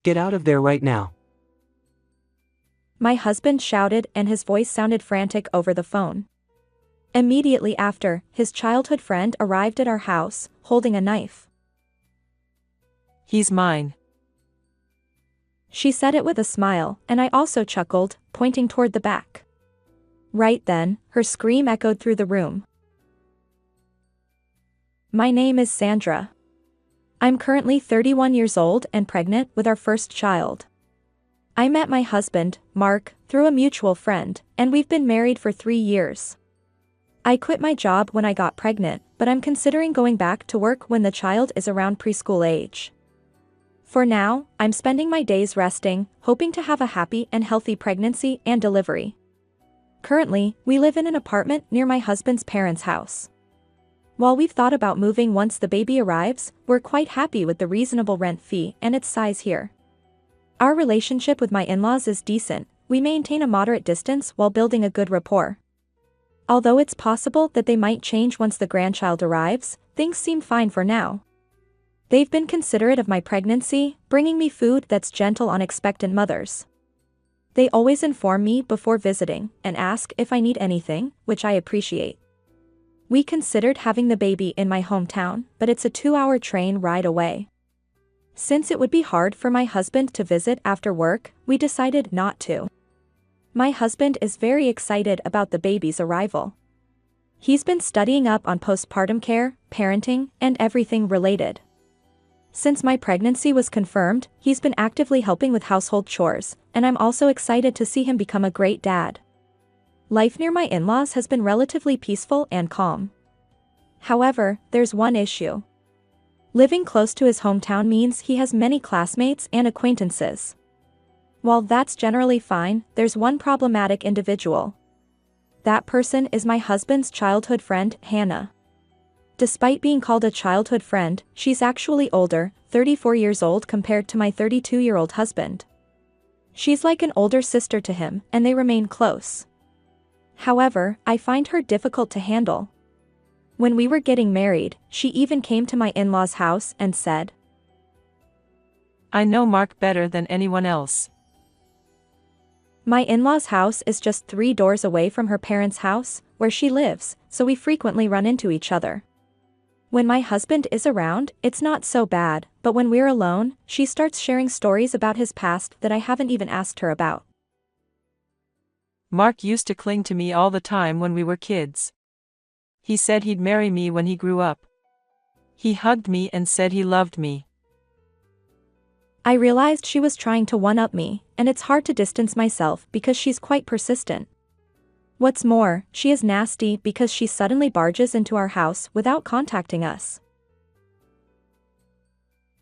Get out of there right now. My husband shouted, and his voice sounded frantic over the phone. Immediately after, his childhood friend arrived at our house, holding a knife. He's mine. She said it with a smile, and I also chuckled, pointing toward the back. Right then, her scream echoed through the room. My name is Sandra. I'm currently 31 years old and pregnant with our first child. I met my husband, Mark, through a mutual friend, and we've been married for 3 years. I quit my job when I got pregnant, but I'm considering going back to work when the child is around preschool age. For now, I'm spending my days resting, hoping to have a happy and healthy pregnancy and delivery. Currently, we live in an apartment near my husband's parents' house. While we've thought about moving once the baby arrives, we're quite happy with the reasonable rent fee and its size here. Our relationship with my in-laws is decent. We maintain a moderate distance while building a good rapport. Although it's possible that they might change once the grandchild arrives, things seem fine for now. They've been considerate of my pregnancy, bringing me food that's gentle on expectant mothers. They always inform me before visiting and ask if I need anything, which I appreciate. We considered having the baby in my hometown, but it's a 2-hour train ride away. Since it would be hard for my husband to visit after work, we decided not to. My husband is very excited about the baby's arrival. He's been studying up on postpartum care, parenting, and everything related. Since my pregnancy was confirmed, he's been actively helping with household chores, and I'm also excited to see him become a great dad. Life near my in-laws has been relatively peaceful and calm. However, there's one issue. Living close to his hometown means he has many classmates and acquaintances. While that's generally fine, there's one problematic individual. That person is my husband's childhood friend, Hannah. Despite being called a childhood friend, she's actually older, 34 years old compared to my 32-year-old husband. She's like an older sister to him, and they remain close. However, I find her difficult to handle. When we were getting married, she even came to my in-laws' house and said, I know Mark better than anyone else. My in-laws' house is just 3 doors away from her parents' house, where she lives, so we frequently run into each other. When my husband is around, it's not so bad, but when we're alone, she starts sharing stories about his past that I haven't even asked her about. Mark used to cling to me all the time when we were kids. He said he'd marry me when he grew up. He hugged me and said he loved me. I realized she was trying to one-up me, and it's hard to distance myself because she's quite persistent. What's more, she is nasty because she suddenly barges into our house without contacting us.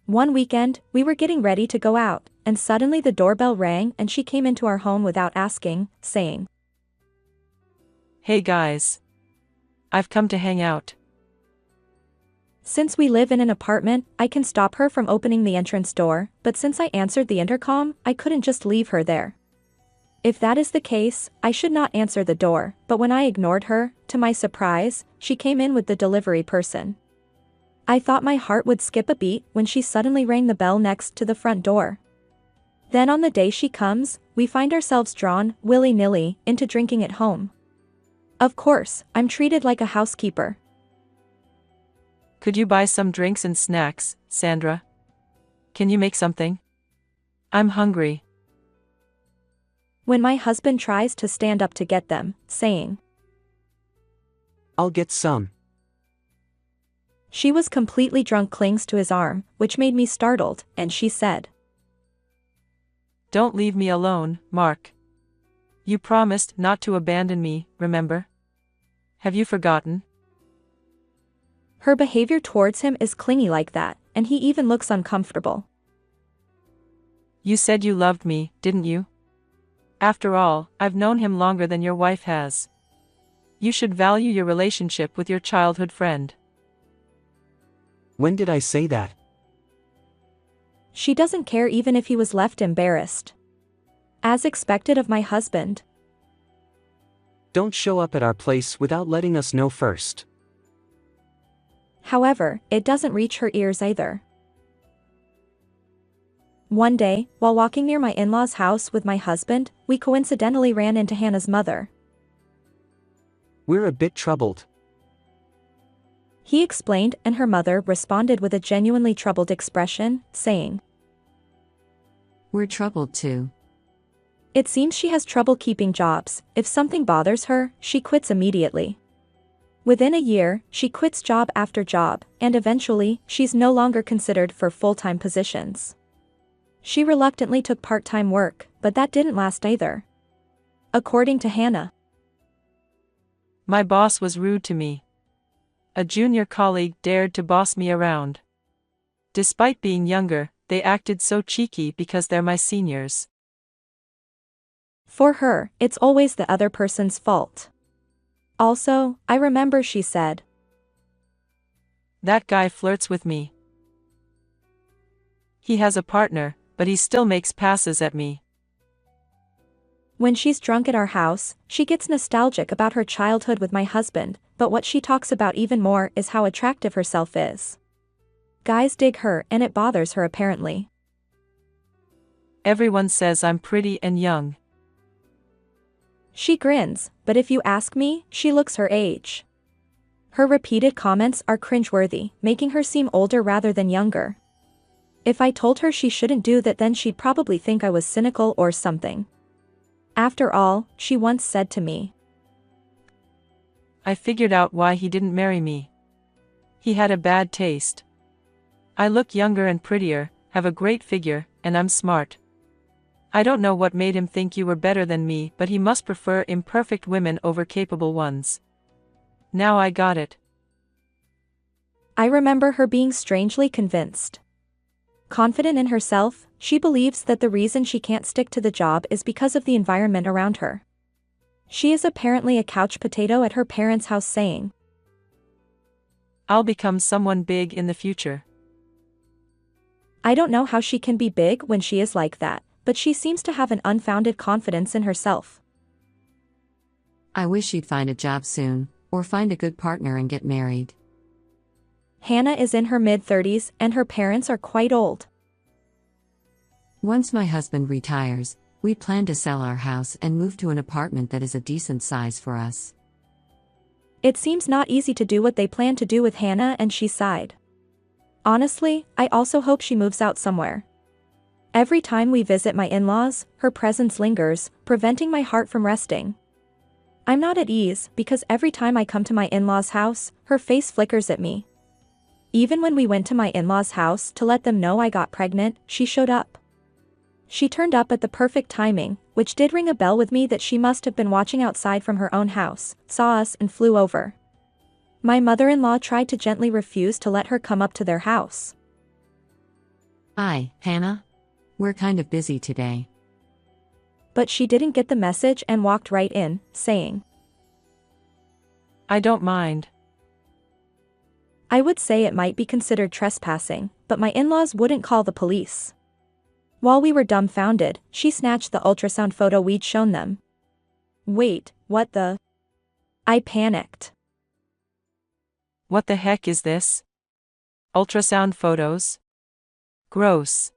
One weekend, we were getting ready to go out, and suddenly the doorbell rang and she came into our home without asking, saying, Hey guys. I've come to hang out. Since we live in an apartment, I can stop her from opening the entrance door, but since I answered the intercom, I couldn't just leave her there. If that is the case, I should not answer the door, but when I ignored her, to my surprise, she came in with the delivery person. I thought my heart would skip a beat when she suddenly rang the bell next to the front door. Then on the day she comes, we find ourselves drawn, willy-nilly, into drinking at home. Of course, I'm treated like a housekeeper. Could you buy some drinks and snacks, Sandra? Can you make something? I'm hungry. When my husband tries to stand up to get them, saying, I'll get some. She was completely drunk, clings to his arm, which made me startled, and she said, Don't leave me alone, Mark. You promised not to abandon me, remember? Have you forgotten? Her behavior towards him is clingy like that, and he even looks uncomfortable. You said you loved me, didn't you? After all, I've known him longer than your wife has. You should value your relationship with your childhood friend. When did I say that? She doesn't care even if he was left embarrassed. As expected of my husband. Don't show up at our place without letting us know first. However, it doesn't reach her ears either. One day, while walking near my in-laws' house with my husband, we coincidentally ran into Hannah's mother. We're a bit troubled. He explained, and her mother responded with a genuinely troubled expression, saying, We're troubled too. "It seems she has trouble keeping jobs. If something bothers her, she quits immediately. Within a year, she quits job after job, and eventually, she's no longer considered for full-time positions. She reluctantly took part-time work, but that didn't last either." According to Hannah, My boss was rude to me. A junior colleague dared to boss me around. Despite being younger, they acted so cheeky because they're my seniors. for her, it's always the other person's fault. Also, I remember she said, That guy flirts with me. He has a partner, but he still makes passes at me. when she's drunk at our house, she gets nostalgic about her childhood with my husband, but what she talks about even more is how attractive herself is. Guys dig her and it bothers her apparently. Everyone says I'm pretty and young. She grins, but if you ask me, she looks her age. Her repeated comments are cringeworthy, making her seem older rather than younger. If I told her she shouldn't do that, then she'd probably think I was cynical or something. After all, she once said to me, I figured out why he didn't marry me. He had a bad taste. I look younger and prettier, have a great figure, and I'm smart. I don't know what made him think you were better than me, but he must prefer imperfect women over capable ones. Now I got it. I remember her being strangely convinced. Confident in herself, she believes that the reason she can't stick to the job is because of the environment around her. She is apparently a couch potato at her parents' house, saying, I'll become someone big in the future. I don't know how she can be big when she is like that, but she seems to have an unfounded confidence in herself. I wish she'd find a job soon, or find a good partner and get married. Hannah is in her mid-30s and her parents are quite old. Once my husband retires, we plan to sell our house and move to an apartment that is a decent size for us. It seems not easy to do what they plan to do with Hannah, and she sighed. Honestly, I also hope she moves out somewhere. Every time we visit my in-laws, her presence lingers, preventing my heart from resting. I'm not at ease because every time I come to my in-laws' house, her face flickers at me. Even when we went to my in-laws' house to let them know I got pregnant, she showed up. She turned up at the perfect timing, which did ring a bell with me that she must have been watching outside from her own house, saw us and flew over. My mother-in-law tried to gently refuse to let her come up to their house. Hi, Hannah. We're kind of busy today. But she didn't get the message and walked right in, saying, I don't mind. I would say it might be considered trespassing, but my in-laws wouldn't call the police. While we were dumbfounded, she snatched the ultrasound photo we'd shown them. Wait, what the? I panicked. What the heck is this? Ultrasound photos? Gross.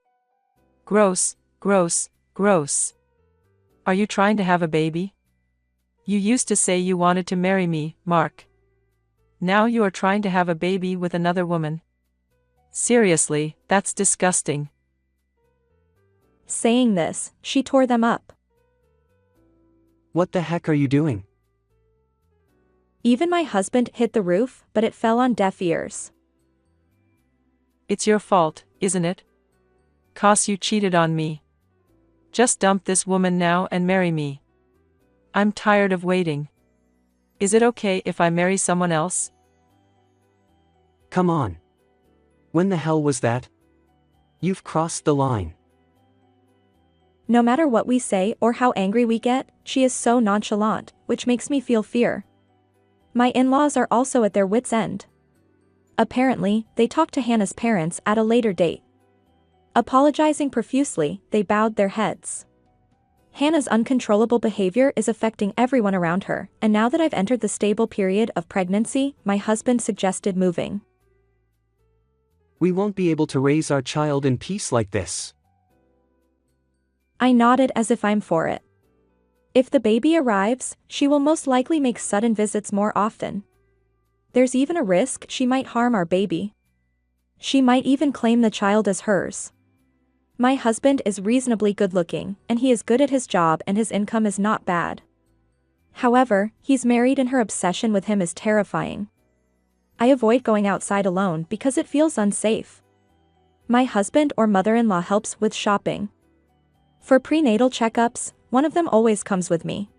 Gross, gross, gross. Are you trying to have a baby? You used to say you wanted to marry me, Mark. Now you are trying to have a baby with another woman. Seriously, that's disgusting. Saying this, she tore them up. What the heck are you doing? Even my husband hit the roof, but it fell on deaf ears. It's your fault, isn't it? 'Cause you cheated on me. Just dump this woman now and marry me. I'm tired of waiting. Is it okay if I marry someone else? Come on. When the hell was that? You've crossed the line. No matter what we say or how angry we get, she is so nonchalant, which makes me feel fear. My in-laws are also at their wits' end. Apparently, they talked to Hannah's parents at a later date. Apologizing profusely, they bowed their heads. Hannah's uncontrollable behavior is affecting everyone around her, and now that I've entered the stable period of pregnancy, my husband suggested moving. We won't be able to raise our child in peace like this. I nodded as if I'm for it. If the baby arrives, she will most likely make sudden visits more often. There's even a risk she might harm our baby. She might even claim the child as hers. My husband is reasonably good-looking, and he is good at his job and his income is not bad. However, he's married and her obsession with him is terrifying. I avoid going outside alone because it feels unsafe. My husband or mother-in-law helps with shopping. For prenatal checkups, one of them always comes with me.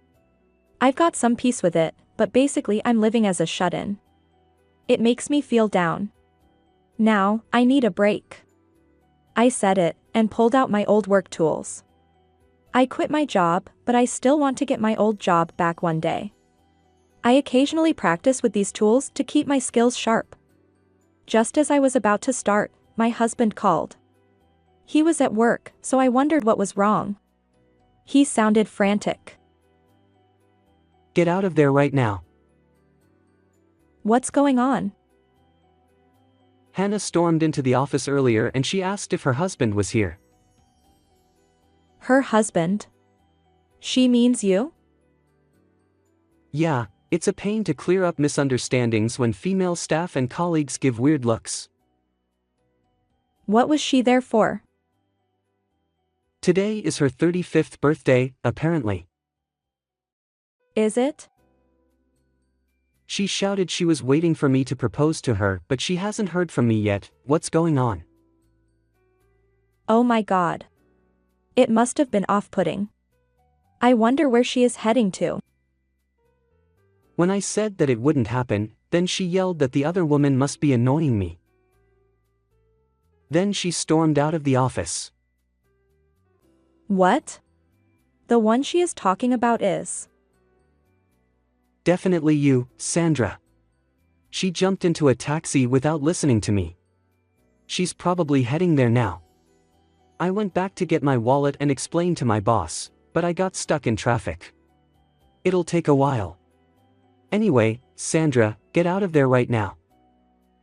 I've got some peace with it, but basically I'm living as a shut-in. It makes me feel down. Now, I need a break. I said it, and pulled out my old work tools. I quit my job, but I still want to get my old job back one day. I occasionally practice with these tools to keep my skills sharp. Just as I was about to start, my husband called. He was at work, so I wondered what was wrong. He sounded frantic. Get out of there right now. What's going on? Hannah stormed into the office earlier and she asked if her husband was here. Her husband? She means you? Yeah, it's a pain to clear up misunderstandings when female staff and colleagues give weird looks. What was she there for? Today is her 35th birthday, apparently. Is it? She shouted she was waiting for me to propose to her, but she hasn't heard from me yet. What's going on? Oh my God. It must have been off-putting. I wonder where she is heading to. When I said that it wouldn't happen, then she yelled that the other woman must be annoying me. Then she stormed out of the office. What? The one she is talking about is... Definitely you, Sandra. She jumped into a taxi without listening to me. She's probably heading there now. I went back to get my wallet and explain to my boss, but I got stuck in traffic. It'll take a while. Anyway, Sandra, get out of there right now.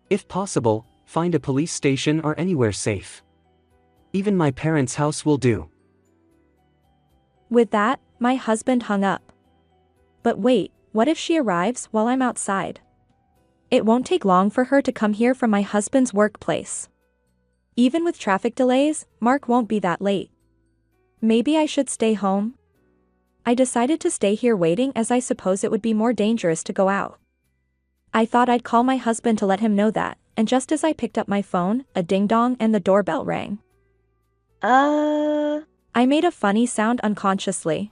If possible, find a police station or anywhere safe. Even my parents' house will do. With that, my husband hung up. But wait, what if she arrives while I'm outside? It won't take long for her to come here from my husband's workplace. Even with traffic delays, Mark won't be that late. Maybe I should stay home? I decided to stay here waiting as I suppose it would be more dangerous to go out. I thought I'd call my husband to let him know that, and just as I picked up my phone, a ding-dong and the doorbell rang. I made a funny sound unconsciously.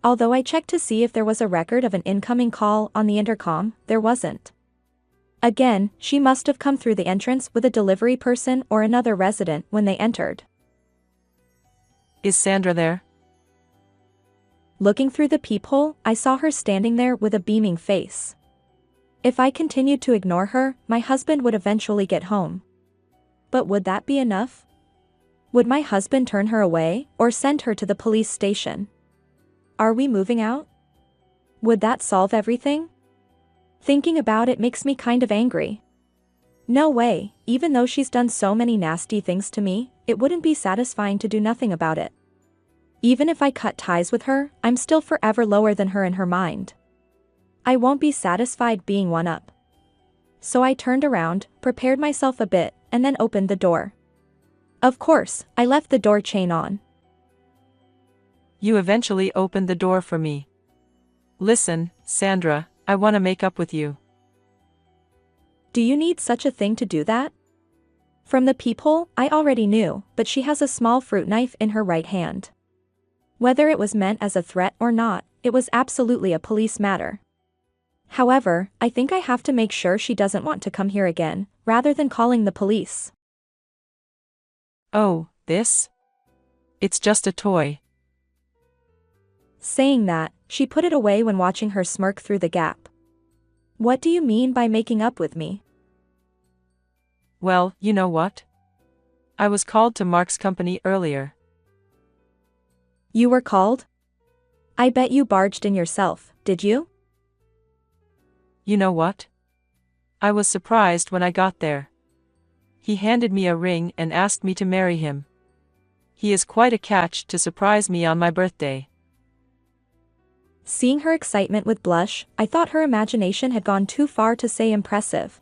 Although I checked to see if there was a record of an incoming call on the intercom, there wasn't. Again, she must have come through the entrance with a delivery person or another resident when they entered. Is Sandra there? Looking through the peephole, I saw her standing there with a beaming face. If I continued to ignore her, my husband would eventually get home. But would that be enough? Would my husband turn her away, or send her to the police station? Are we moving out? Would that solve everything? Thinking about it makes me kind of angry. No way, even though she's done so many nasty things to me, it wouldn't be satisfying to do nothing about it. Even if I cut ties with her, I'm still forever lower than her in her mind. I won't be satisfied being one up. So I turned around, prepared myself a bit, and then opened the door. Of course, I left the door chain on. You eventually opened the door for me. Listen, Sandra, I want to make up with you. Do you need such a thing to do that? From the peephole, I already knew, but she has a small fruit knife in her right hand. Whether it was meant as a threat or not, it was absolutely a police matter. However, I think I have to make sure she doesn't want to come here again, rather than calling the police. Oh, this? It's just a toy. Saying that, she put it away when watching her smirk through the gap. What do you mean by making up with me? Well, you know what? I was called to Mark's company earlier. You were called? I bet you barged in yourself, did you? You know what? I was surprised when I got there. He handed me a ring and asked me to marry him. He is quite a catch to surprise me on my birthday. Seeing her excitement with blush, I thought her imagination had gone too far to say impressive.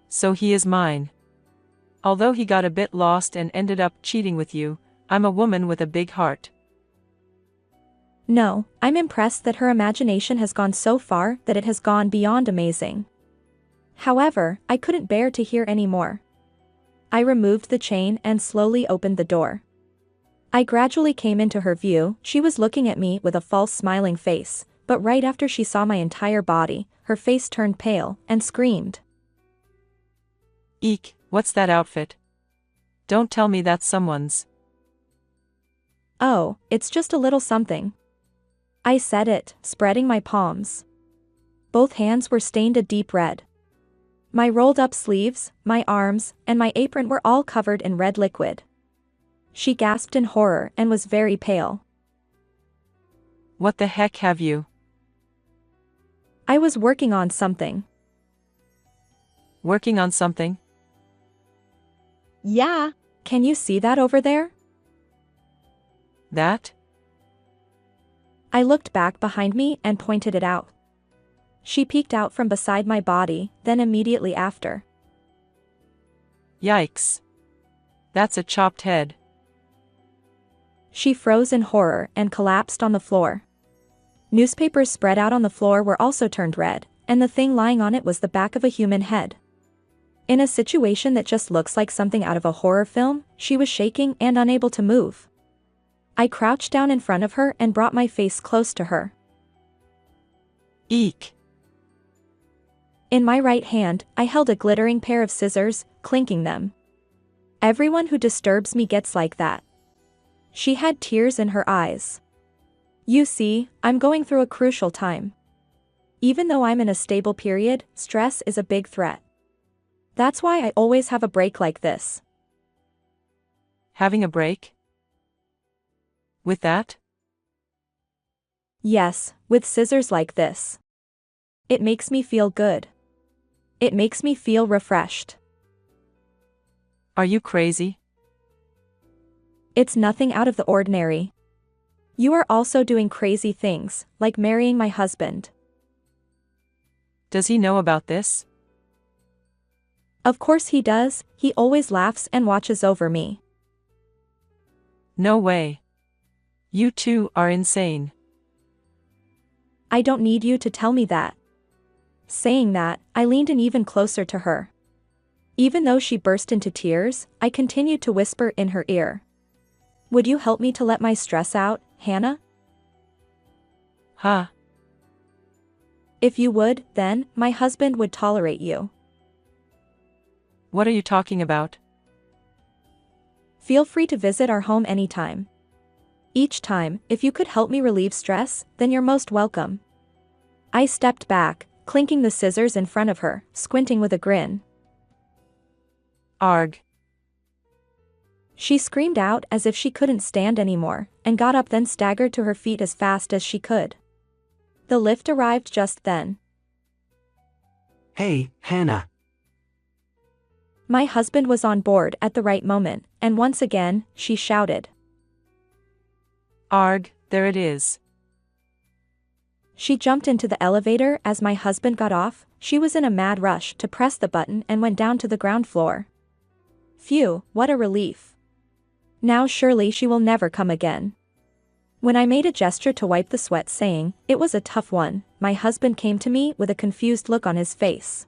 So he is mine. Although he got a bit lost and ended up cheating with you, I'm a woman with a big heart. No, I'm impressed that her imagination has gone so far that it has gone beyond amazing. However, I couldn't bear to hear any more. I removed the chain and slowly opened the door. I gradually came into her view. She was looking at me with a false smiling face, but right after she saw my entire body, her face turned pale and screamed. Eek, what's that outfit? Don't tell me that's someone's. Oh, it's just a little something. I said it, spreading my palms. Both hands were stained a deep red. My rolled-up sleeves, my arms, and my apron were all covered in red liquid. She gasped in horror and was very pale. What the heck have you? I was working on something. Working on something? Yeah. Can you see that over there? That? I looked back behind me and pointed it out. She peeked out from beside my body, then immediately after. Yikes. That's a chopped head. She froze in horror and collapsed on the floor. Newspapers spread out on the floor were also turned red, and the thing lying on it was the back of a human head. In a situation that just looks like something out of a horror film, she was shaking and unable to move. I crouched down in front of her and brought my face close to her. Eek. In my right hand, I held a glittering pair of scissors, clinking them. Everyone who disturbs me gets like that. She had tears in her eyes. You see, I'm going through a crucial time. Even though I'm in a stable period, stress is a big threat. That's why I always have a break like this. Having a break? With that? Yes, with scissors like this. It makes me feel good. It makes me feel refreshed. Are you crazy? It's nothing out of the ordinary. You are also doing crazy things, like marrying my husband. Does he know about this? Of course he does, he always laughs and watches over me. No way. You two are insane. I don't need you to tell me that. Saying that, I leaned in even closer to her. Even though she burst into tears, I continued to whisper in her ear. Would you help me to let my stress out, Hannah? Huh? If you would, then, my husband would tolerate you. What are you talking about? Feel free to visit our home anytime. Each time, if you could help me relieve stress, then you're most welcome. I stepped back, clinking the scissors in front of her, squinting with a grin. Arg. She screamed out as if she couldn't stand anymore, and got up then staggered to her feet as fast as she could. The lift arrived just then. Hey, Hannah. My husband was on board at the right moment, and once again, she shouted. Arg, there it is. She jumped into the elevator as my husband got off. She was in a mad rush to press the button and went down to the ground floor. Phew, what a relief. Now surely she will never come again. When I made a gesture to wipe the sweat saying, it was a tough one, my husband came to me with a confused look on his face.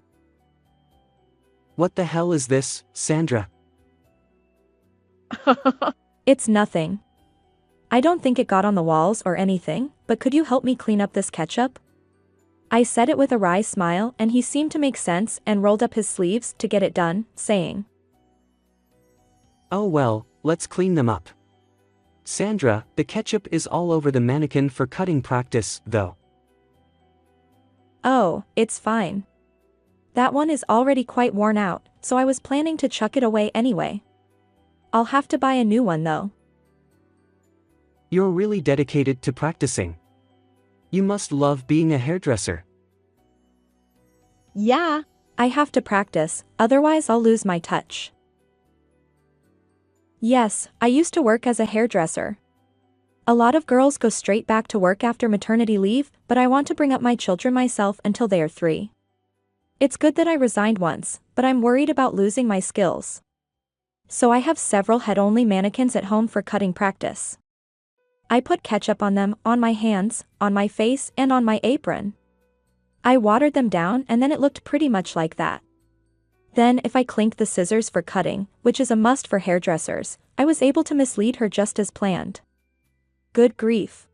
What the hell is this, Sandra? It's nothing. I don't think it got on the walls or anything, but could you help me clean up this ketchup? I said it with a wry smile and he seemed to make sense and rolled up his sleeves to get it done, saying. Oh well, let's clean them up. Sandra, the ketchup is all over the mannequin for cutting practice, though. Oh, it's fine. That one is already quite worn out, so I was planning to chuck it away anyway. I'll have to buy a new one though. You're really dedicated to practicing. You must love being a hairdresser. Yeah. I have to practice, otherwise I'll lose my touch. Yes, I used to work as a hairdresser. A lot of girls go straight back to work after maternity leave, but I want to bring up my children myself until they are 3. It's good that I resigned once, but I'm worried about losing my skills. So I have several head-only mannequins at home for cutting practice. I put ketchup on them, on my hands, on my face, and on my apron. I watered them down and then it looked pretty much like that. Then if I clinked the scissors for cutting, which is a must for hairdressers, I was able to mislead her just as planned. Good grief.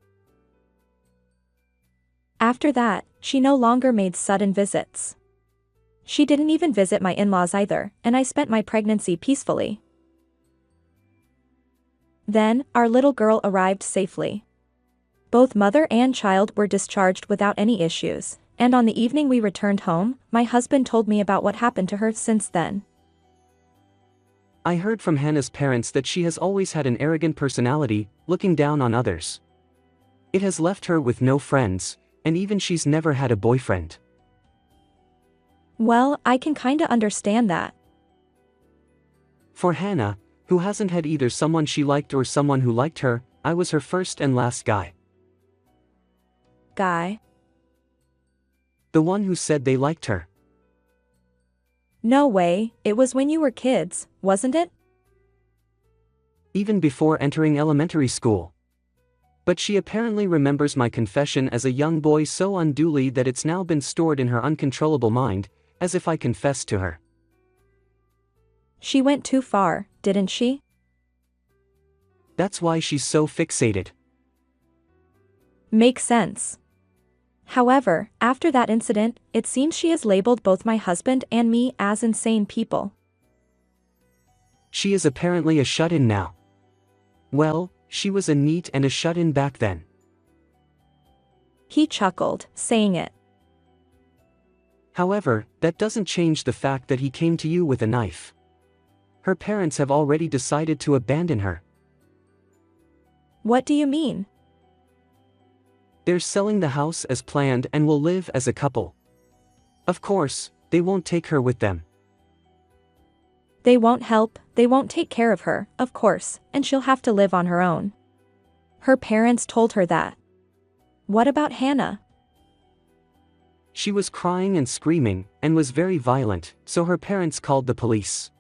After that, she no longer made sudden visits. She didn't even visit my in-laws either, and I spent my pregnancy peacefully. Then, our little girl arrived safely. Both mother and child were discharged without any issues, and on the evening we returned home, my husband told me about what happened to her since then. I heard from Hannah's parents that she has always had an arrogant personality, looking down on others. It has left her with no friends, and even she's never had a boyfriend. Well, I can kinda understand that. For Hannah, who hasn't had either someone she liked or someone who liked her, I was her first and last guy. Guy? The one who said they liked her. No way, it was when you were kids, wasn't it? Even before entering elementary school. But she apparently remembers my confession as a young boy so unduly that it's now been stored in her uncontrollable mind, as if I confessed to her. She went too far, didn't she? That's why she's so fixated. Makes sense. However, after that incident, it seems she has labeled both my husband and me as insane people. She is apparently a shut-in now. Well, she was a NEET and a shut-in back then. He chuckled, saying it. However, that doesn't change the fact that he came to you with a knife. Her parents have already decided to abandon her. What do you mean? They're selling the house as planned and will live as a couple. Of course, they won't take her with them. They won't help, they won't take care of her, of course, and she'll have to live on her own. Her parents told her that. What about Hannah? She was crying and screaming, and was very violent, so her parents called the police.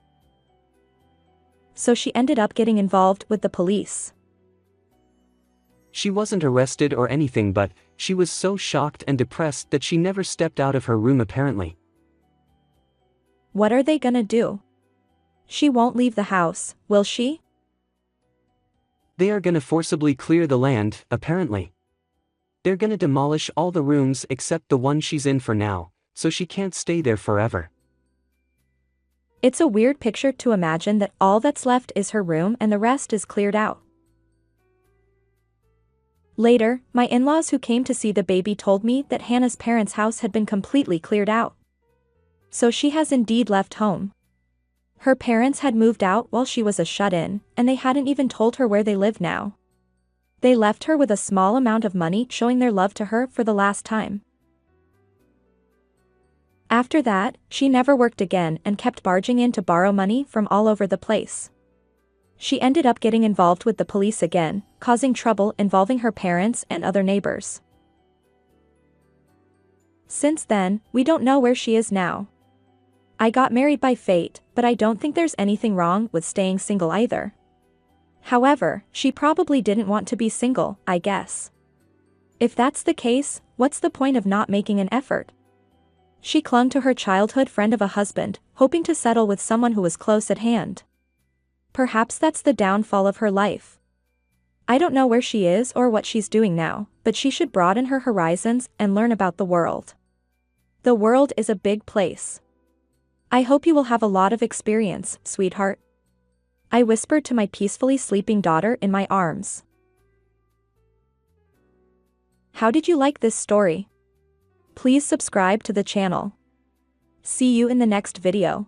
So she ended up getting involved with the police. She wasn't arrested or anything, but she was so shocked and depressed that she never stepped out of her room apparently. What are they gonna do? She won't leave the house, will she? They are gonna forcibly clear the land, apparently. They're gonna demolish all the rooms except the one she's in for now, so she can't stay there forever. It's a weird picture to imagine that all that's left is her room and the rest is cleared out. Later, my in-laws who came to see the baby told me that Hannah's parents' house had been completely cleared out. So she has indeed left home. Her parents had moved out while she was a shut-in, and they hadn't even told her where they live now. They left her with a small amount of money showing their love to her for the last time. After that, she never worked again and kept barging in to borrow money from all over the place. She ended up getting involved with the police again, causing trouble involving her parents and other neighbors. Since then, we don't know where she is now. I got married by fate, but I don't think there's anything wrong with staying single either. However, she probably didn't want to be single, I guess. If that's the case, what's the point of not making an effort? She clung to her childhood friend of a husband, hoping to settle with someone who was close at hand. Perhaps that's the downfall of her life. I don't know where she is or what she's doing now, but she should broaden her horizons and learn about the world. The world is a big place. I hope you will have a lot of experience, sweetheart. I whispered to my peacefully sleeping daughter in my arms. How did you like this story? Please subscribe to the channel. See you in the next video.